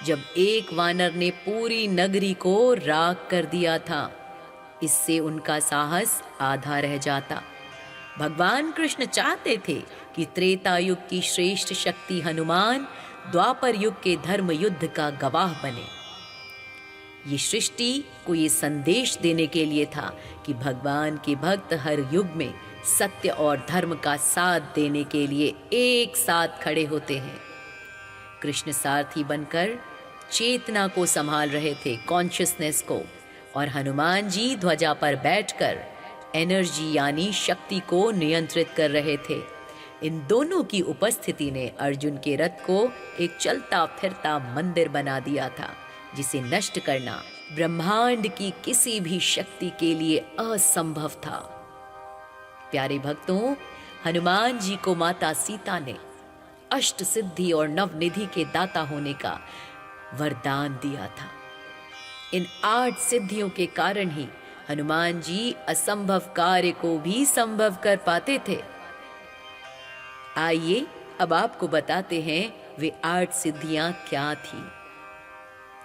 जब एक वानर ने पूरी नगरी को राख कर दिया था। इससे उनका साहस आधा रह जाता। भगवान कृष्ण चाहते थे कि त्रेता युग की श्रेष्ठ शक्ति हनुमान द्वापर युग के धर्म युद्ध का गवाह बने। ये सृष्टि को ये संदेश देने के लिए था कि भगवान के भक्त हर युग में सत्य और धर्म का साथ देने के लिए एक साथ खड़े होते हैं। कृष्ण सारथी बनकर चेतना को संभाल रहे थे, कॉन्शियसनेस को, और हनुमान जी ध्वजा पर बैठकर एनर्जी यानी शक्ति को नियंत्रित कर रहे थे। इन दोनों की उपस्थिति ने अर्जुन के रथ को एक चलता फिरता मंदिर बना दिया था, जिसे नष्ट करना ब्रह्मांड की किसी भी शक्ति के लिए असंभव था। प्यारे भक्तों, हनुमान जी को माता सीता ने अष्ट सिद्धि और नवनिधि के दाता होने का वरदान दिया था। इन 8 सिद्धियों के कारण ही हनुमान जी असंभव कार्य को भी संभव कर पाते थे। आइए अब आपको बताते हैं वे 8 सिद्धियां क्या थी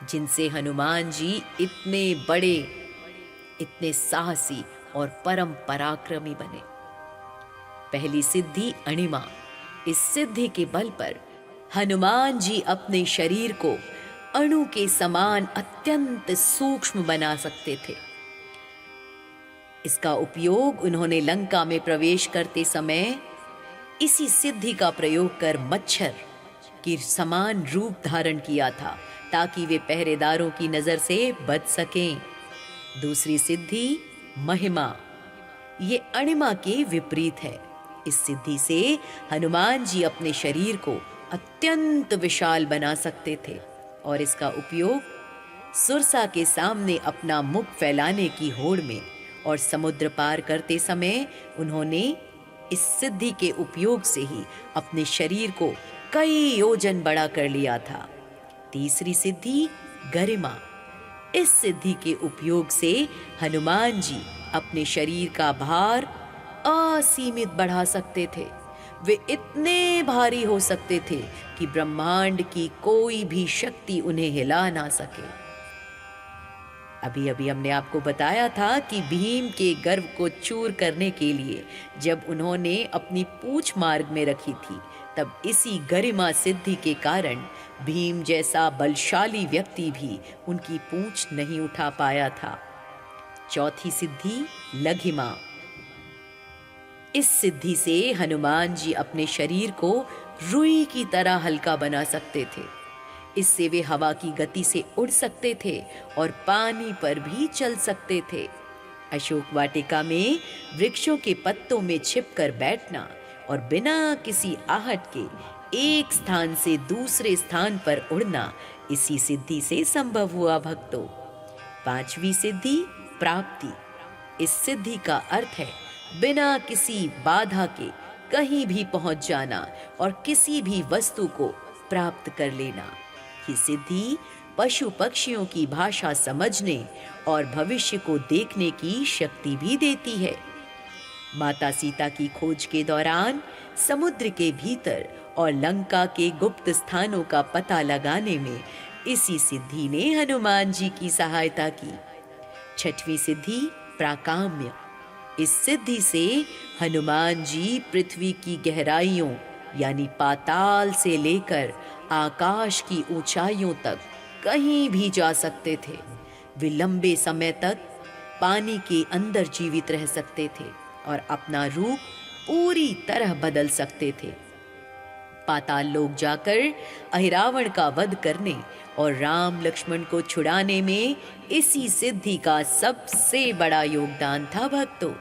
जिनसे हनुमान जी इतने बड़े, इतने साहसी और परम पराक्रमी बने। पहली सिद्धि अणिमा। इस सिद्धि के बल पर हनुमान जी अपने शरीर को अणु के समान अत्यंत सूक्ष्म बना सकते थे। इसका उपयोग उन्होंने लंका में प्रवेश करते समय इसी सिद्धि का प्रयोग कर मच्छर की समान रूप धारण किया था, ताकि वे पहरेदारों की नजर से बच सकें। दूसरी सिद्धि महिमा। ये अणिमा के विपरीत है। इस सिद्धि से हनुमान जी अपने शरीर को अत्यंत विशाल बना सकते थे और इसका उपयोग सुरसा के सामने अपना मुख फैलाने की होड़ में और समुद्र पार करते समय उन्होंने इस सिद्धि के उपयोग से ही अपने शरीर को कई योजन बड़ा कर लिया था। तीसरी सिद्धि गरिमा। इस सिद्धि के उपयोग से हनुमान जी अपने शरीर का भार असीमित बढ़ा सकते थे। वे इतने भारी हो सकते थे कि ब्रह्मांड की कोई भी शक्ति उन्हें हिला ना सके। अभी अभी हमने आपको बताया था कि भीम के गर्व को चूर करने के लिए जब उन्होंने अपनी पूंछ मार्ग में रखी थी, तब इसी गरिमा सिद्धि के कारण भीम जैसा बलशाली व्यक्ति भी उनकी पूंछ नहीं उठा पाया था। चौथी सिद्धि लघिमा। इस सिद्धि से हनुमान जी अपने शरीर को रुई की तरह हल्का बना सकते थे। इससे वे हवा की गति से उड़ सकते थे और पानी पर भी चल सकते थे। अशोक वाटिका में वृक्षों के पत्तों में छिपकर बैठना और बिना किसी आहट के एक स्थान से दूसरे स्थान पर उड़ना इसी सिद्धि से संभव हुआ भक्तों। पांचवी सिद्धि प्राप्ति। इस सिद्धि का अर्थ है बिना किसी बाधा के कहीं भी पहुंच जाना और किसी भी वस्तु को प्राप्त कर लेना। ये सिद्धि पशु पक्षियों की भाषा समझने और भविष्य को देखने की शक्ति भी देती है। माता सीता की खोज के दौरान समुद्र के भीतर और लंका के गुप्त स्थानों का पता लगाने में इसी सिद्धि ने हनुमान जी की सहायता की। छठवीं सिद्धि प्राकाम्य। इस सिद्धि से हनुमान जी पृथ्वी की गहराइयों यानी पाताल से लेकर आकाश की ऊंचाइयों तक कहीं भी जा सकते थे। वे लंबे समय तक पानी के अंदर जीवित रह सकते थे और अपना रूप पूरी तरह बदल सकते थे। पाताल लोक जाकर अहिरावण का वध करने और राम लक्ष्मण को छुड़ाने में इसी सिद्धि का सबसे बड़ा योगदान था भक्तों।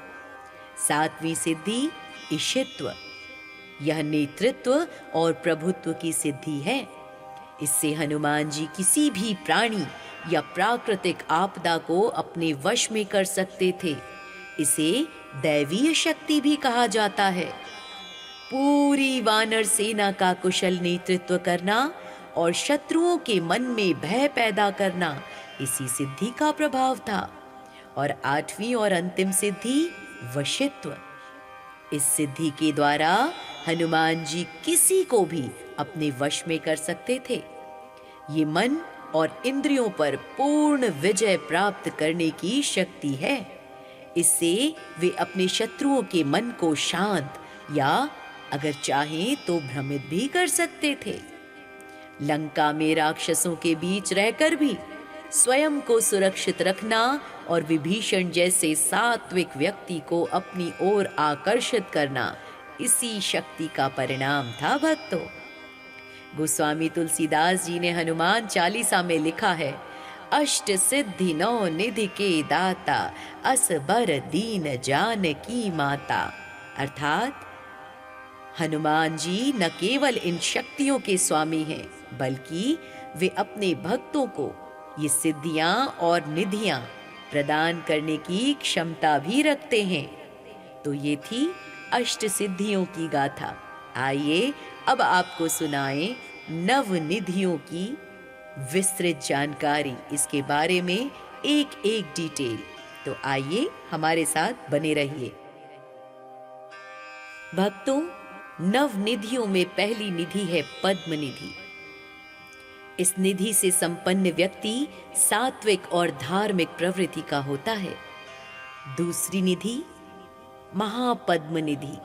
सातवीं सिद्धि ईशित्व। यह नेतृत्व और प्रभुत्व की सिद्धि है। इससे हनुमान जी किसी भी प्राणी या प्राकृतिक आपदा को अपने वश में कर सकते थे। इसे दैवीय शक्ति भी कहा जाता है। पूरी वानर सेना का कुशल नेतृत्व करना और शत्रुओं के मन में भय पैदा करना इसी सिद्धि का प्रभाव था। और आठवीं और अंतिम सिद्धि वशित्व। इस सिद्धि के द्वारा हनुमान जी किसी को भी अपने वश में कर सकते थे। ये मन और इंद्रियों पर पूर्ण विजय प्राप्त करने की शक्ति है। इससे वे अपने शत्रुओं के मन को शांत या अगर चाहें तो भ्रमित भी कर सकते थे। लंका में राक्षसों के बीच रहकर भी स्वयं को सुरक्षित रखना और विभीषण जैसे सात्विक व्यक्ति को अपनी ओर आकर्षित करना इसी शक्ति का परिणाम था भक्तों। गोस्वामी तुलसीदास जी ने हनुमान चालीसा में लिखा है, अष्ट सिद्धि नौ निधि के दाता, असबर दीन जानकी माता। अर्थात हनुमान जी न केवल इन शक्तियों के स्वामी हैं, बल्कि वे अपने भक्तों को ये सिद्धियां और निधियां प्रदान करने की क्षमता भी रखते हैं। तो ये थी अष्ट सिद्धियों की गाथा। आइए अब आपको सुनाएं नव निधियों की विस्तृत जानकारी, इसके बारे में एक एक डिटेल। तो आइए हमारे साथ बने रहिए। भक्तों, नव निधियों में पहली निधि है पद्म निधि। इस निधि से संपन्न व्यक्ति सात्विक और धार्मिक प्रवृत्ति का होता है। दूसरी निधि महापद्म निधि।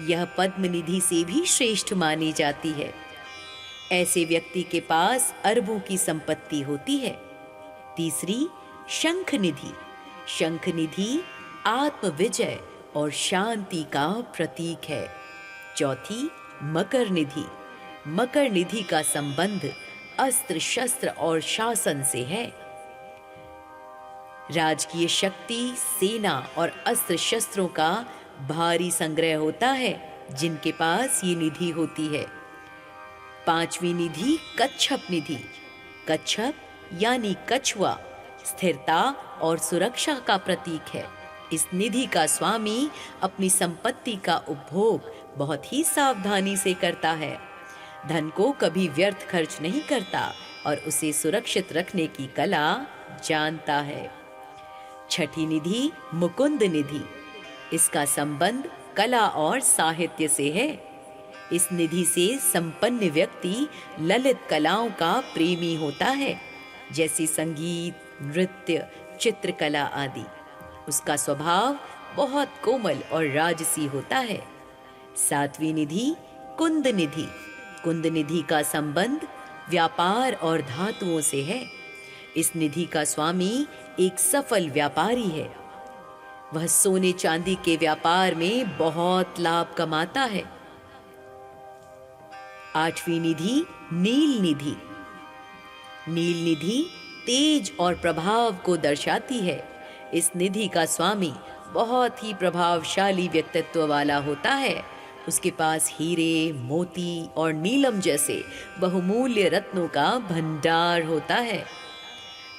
यह पद्म निधि से भी श्रेष्ठ मानी जाती है। ऐसे व्यक्ति के पास अरबों की संपत्ति होती है। तीसरी शंख निधि। शंख निधि आत्म विजय और शांति का प्रतीक है। चौथी मकर निधि। मकर निधि का संबंध अस्त्र शस्त्र और शासन से है। राजकीय शक्ति, सेना और अस्त्र शस्त्रों का भारी संग्रह होता है जिनके पास ये निधि होती है। पांचवी निधि कच्छप निधि। कच्छप यानी कछुआ स्थिरता और सुरक्षा का प्रतीक है। इस निधि का स्वामी अपनी संपत्ति का उपभोग बहुत ही सावधानी से करता है। धन को कभी व्यर्थ खर्च नहीं करता और उसे सुरक्षित रखने की कला जानता है। छठी निधि मुकुंद निधि। इसका संबंध कला और साहित्य से है। इस निधि से संपन्न व्यक्ति ललित कलाओं का प्रेमी होता है, जैसे संगीत, नृत्य, चित्रकला आदि। उसका स्वभाव बहुत कोमल और राजसी होता है। सातवीं निधि कुंद निधि। कुंद निधि का संबंध व्यापार और धातुओं से है। इस निधि का स्वामी एक सफल व्यापारी है। वह सोने चांदी के व्यापार में बहुत लाभ कमाता है। आठवीं निधि नील निधि। नील निधि तेज और प्रभाव को दर्शाती है। इस निधि का स्वामी बहुत ही प्रभावशाली व्यक्तित्व वाला होता है उसके पास हीरे, मोती और नीलम जैसे बहुमूल्य रत्नों का भंडार होता है।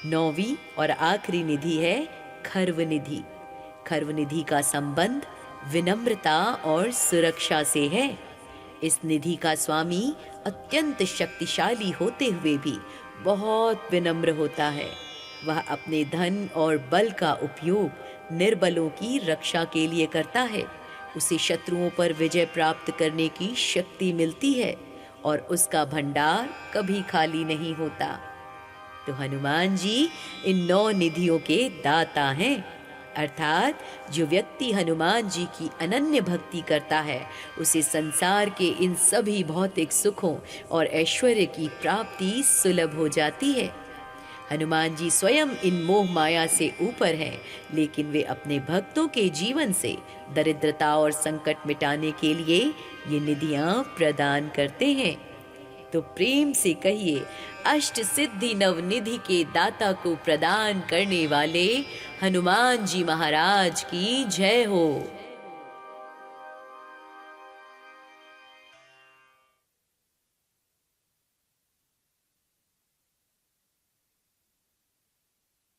9वीं और आखिरी निधि है खर्व निधि। खर्व निधि का संबंध विनम्रता और सुरक्षा से है। इस निधि का स्वामी अत्यंत शक्तिशाली होते हुए भी बहुत विनम्र होता है। वह अपने धन और बल का उपयोग निर्बलों की रक्षा के लिए करता है। उसे शत्रुओं पर विजय प्राप्त करने की शक्ति मिलती है और उसका भंडार कभी खाली नहीं होता। तो हनुमान जी इन 9 निधियों के दाता हैं। अर्थात जो व्यक्ति हनुमान जी की अनन्य भक्ति करता है उसे संसार के इन सभी भौतिक सुखों और ऐश्वर्य की प्राप्ति सुलभ हो जाती है। हनुमान जी स्वयं इन मोह माया से ऊपर हैं, लेकिन वे अपने भक्तों के जीवन से दरिद्रता और संकट मिटाने के लिए ये निधियां प्रदान करते हैं। तो प्रेम से कहिए, अष्ट सिद्धि नवनिधि के दाता को प्रदान करने वाले हनुमान जी महाराज की जय हो।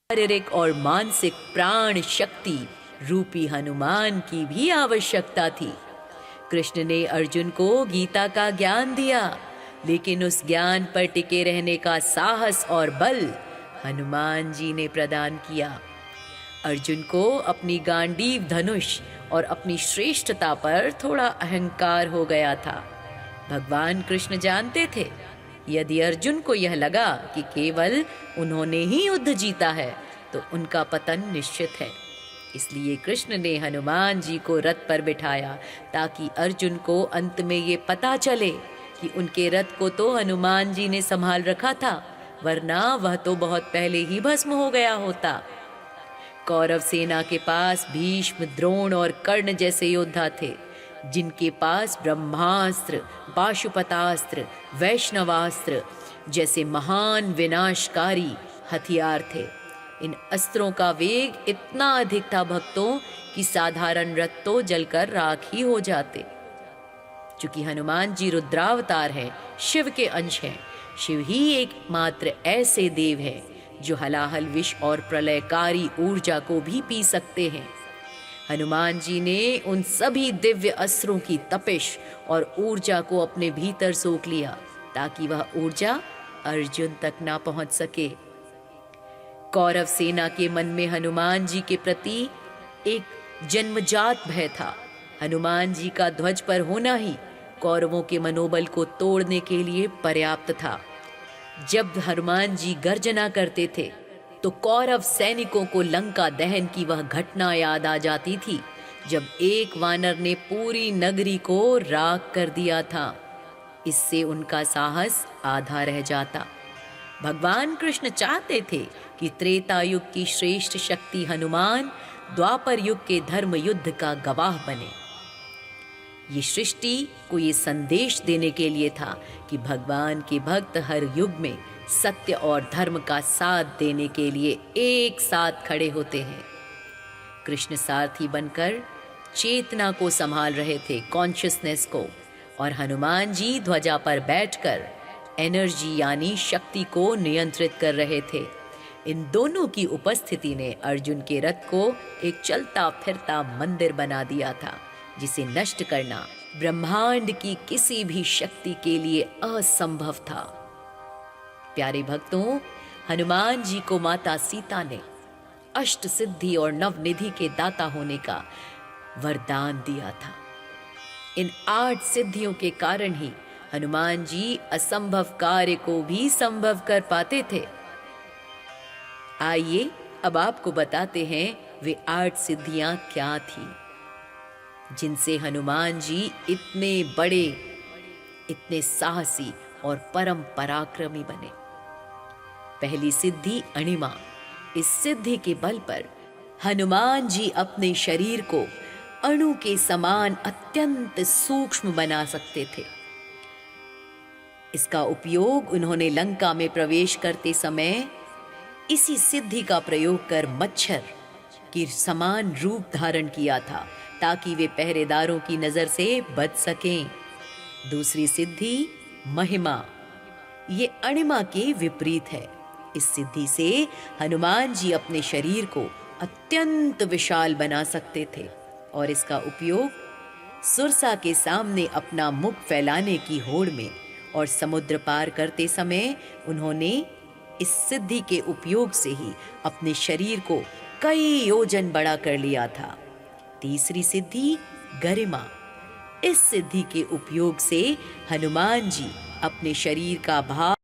शारीरिक और मानसिक प्राण शक्ति रूपी हनुमान की भी आवश्यकता थी। कृष्ण ने अर्जुन को गीता का ज्ञान दिया, लेकिन उस ज्ञान पर टिके रहने का साहस और बल हनुमान जी ने प्रदान किया। अर्जुन को अपनी गांडीव धनुष और अपनी श्रेष्ठता पर थोड़ा अहंकार हो गया था। भगवान कृष्ण जानते थे, यदि अर्जुन को यह लगा कि केवल उन्होंने ही युद्ध जीता है तो उनका पतन निश्चित है। इसलिए कृष्ण ने हनुमान जी को रथ पर बिठाया ताकि अर्जुन को अंत में ये पता चले कि उनके रथ को तो हनुमान जी ने संभाल रखा था, वरना वह तो बहुत पहले ही भस्म हो गया होता। कौरव सेना के पास भीष्म, द्रोण और कर्ण जैसे योद्धा थे, जिनके पास ब्रह्मास्त्र, पाशुपतास्त्र, वैष्णवास्त्र जैसे महान विनाशकारी हथियार थे। इन अस्त्रों का वेग इतना अधिक था भक्तों कि साधारण रथ तो जलकर राख ही हो जाते। चूंकि हनुमान जी रुद्रावतार हैं, शिव के अंश हैं, शिव ही एकमात्र ऐसे देव हैं जो हलाहल विष और प्रलयकारी ऊर्जा को भी पी सकते हैं। हनुमान जी ने उन सभी दिव्य अस्त्रों की तपिश और ऊर्जा को अपने भीतर सोख लिया ताकि वह ऊर्जा अर्जुन तक ना पहुंच सके। कौरव सेना के मन में हनुमान जी के प्रति एक जन्मजात भय था। हनुमान जी का ध्वज पर होना ही कौरवों के मनोबल को तोड़ने के लिए पर्याप्त था। जब हनुमान जी गर्जना करते थे तो कौरव सैनिकों को लंका दहन की वह घटना याद आ जाती थी, जब एक वानर ने पूरी नगरी को राख कर दिया था। इससे उनका साहस आधा रह जाता। भगवान कृष्ण चाहते थे कि त्रेता युग की श्रेष्ठ शक्ति हनुमान द्वापर युग के धर्म युद्ध का गवाह बने। ये सृष्टि को ये संदेश देने के लिए था कि भगवान के भक्त हर युग में सत्य और धर्म का साथ देने के लिए एक साथ खड़े होते हैं। कृष्ण सारथी बनकर चेतना को संभाल रहे थे, कॉन्शियसनेस को, और हनुमान जी ध्वजा पर बैठकर एनर्जी यानी शक्ति को नियंत्रित कर रहे थे। इन दोनों की उपस्थिति ने अर्जुन के रथ को एक चलता फिरता मंदिर बना दिया था, जिसे नष्ट करना ब्रह्मांड की किसी भी शक्ति के लिए असंभव था। प्यारे भक्तों, हनुमान जी को माता सीता ने अष्ट सिद्धि और नवनिधि के दाता होने का वरदान दिया था। इन 8 सिद्धियों के कारण ही हनुमान जी असंभव कार्य को भी संभव कर पाते थे। आइए अब आपको बताते हैं वे 8 सिद्धियां क्या थी जिनसे हनुमान जी इतने बड़े, इतने साहसी और परम पराक्रमी बने। पहली सिद्धि अणिमा। इस सिद्धि के बल पर हनुमान जी अपने शरीर को अणु के समान अत्यंत सूक्ष्म बना सकते थे। इसका उपयोग उन्होंने लंका में प्रवेश करते समय इसी सिद्धि का प्रयोग कर मच्छर के समान रूप धारण किया था, ताकि वे पहरेदारों की नजर से बच सकें। दूसरी सिद्धि महिमा, ये अणिमा के विपरीत है। इस सिद्धि से हनुमान जी अपने शरीर को अत्यंत विशाल बना सकते थे और इसका उपयोग सुरसा के सामने अपना मुख फैलाने की होड़ में और समुद्र पार करते समय उन्होंने इस सिद्धि के उपयोग से ही अपने शरीर को कई योजन बड़ा कर लिया था। तीसरी सिद्धि गरिमा, इस सिद्धि के उपयोग से हनुमान जी अपने शरीर का भार